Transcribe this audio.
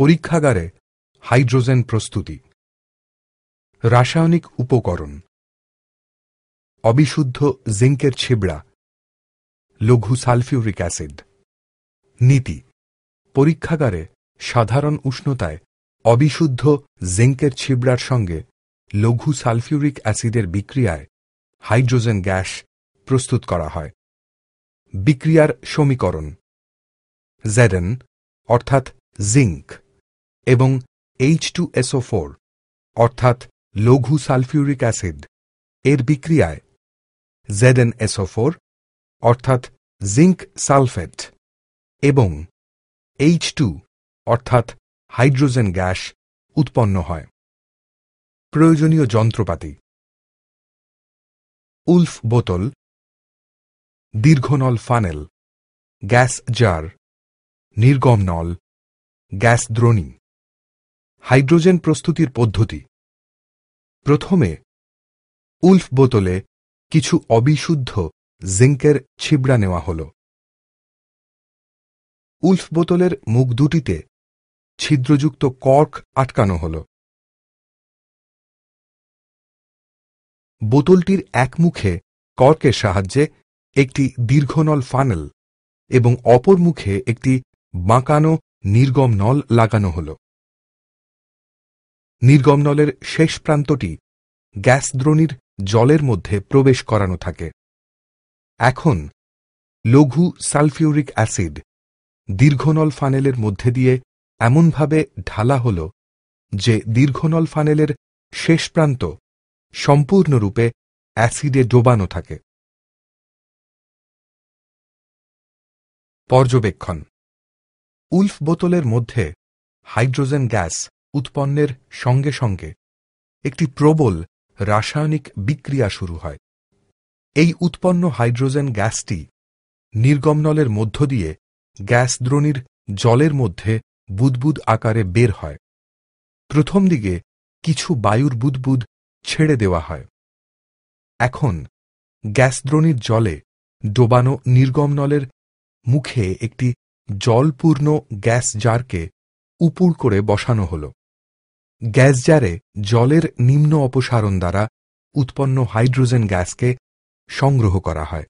পরীক্ষাগারে হাইড্রোজেন প্রস্তুতি। রাসায়নিক উপকরণ: অবিশুদ্ধ জিঙ্কের ছিবড়া, লঘু সালফিউরিক অ্যাসিড। নীতি: পরীক্ষাগারে সাধারণ উষ্ণতায় অবিশুদ্ধ জিঙ্কের ছিবড়ার সঙ্গে লঘু সালফিউরিক অ্যাসিডের বিক্রিয়ায় হাইড্রোজেন গ্যাস প্রস্তুত করা হয়। বিক্রিয়ার সমীকরণ: Zn অর্থাৎ জিঙ্ক এবং H2SO4 অর্থাৎ লঘু সালফিউরিক অ্যাসিড এর বিক্রিয়ায় ZnSO4 অর্থাৎ জিঙ্ক সালফেট এবং H2 অর্থাৎ হাইড্রোজেন গ্যাস উৎপন্ন হয়। প্রয়োজনীয় যন্ত্রপাতি: উলফ বোতল, দীর্ঘনল ফানেল, গ্যাস জার, নির্গম নল, গ্যাস দ্রোণী। হাইড্রোজেন প্রস্তুতির পদ্ধতি: প্রথমে উলফ বোতলে কিছু অবিশুদ্ধ জিঙ্কের ছিবড়া নেওয়া হল। উলফ বোতলের মুখ দুটিতে ছিদ্রযুক্ত কর্ক আটকানো হল। বোতলটির এক মুখে কর্কের সাহায্যে একটি দীর্ঘনল ফানেল এবং অপর মুখে একটি বাঁকানো নির্গম নল লাগানো হল। নির্গম নলের শেষ প্রান্তটি গ্যাস দ্রোণীর জলের মধ্যে প্রবেশ করানো থাকে। এখন লঘু সালফিউরিক অ্যাসিড দীর্ঘনল ফানেলের মধ্যে দিয়ে এমনভাবে ঢালা হল যে দীর্ঘনল ফানেলের শেষ প্রান্ত সম্পূর্ণরূপে অ্যাসিডে ডোবানো থাকে। পর্যবেক্ষণ: উলফ বোতলের মধ্যে হাইড্রোজেন গ্যাস উৎপন্নের সঙ্গে সঙ্গে একটি প্রবল রাসায়নিক বিক্রিয়া শুরু হয়। এই উৎপন্ন হাইড্রোজেন গ্যাসটি নির্গমনলের মধ্য দিয়ে গ্যাস দ্রোণীর জলের মধ্যে বুদবুদ আকারে বের হয়। প্রথম দিকে কিছু বায়ুর বুদবুদ ছেড়ে দেওয়া হয়। এখন গ্যাস দ্রোণীর জলে ডোবানো নির্গমনলের মুখে একটি জলপূর্ণ গ্যাস জারকে উপুড় করে বসানো হল। গ্যাস জারে জলের নিম্ন অপসারণ দ্বারা উৎপন্ন হাইড্রোজেন গ্যাসকে সংগ্রহ করা হয়।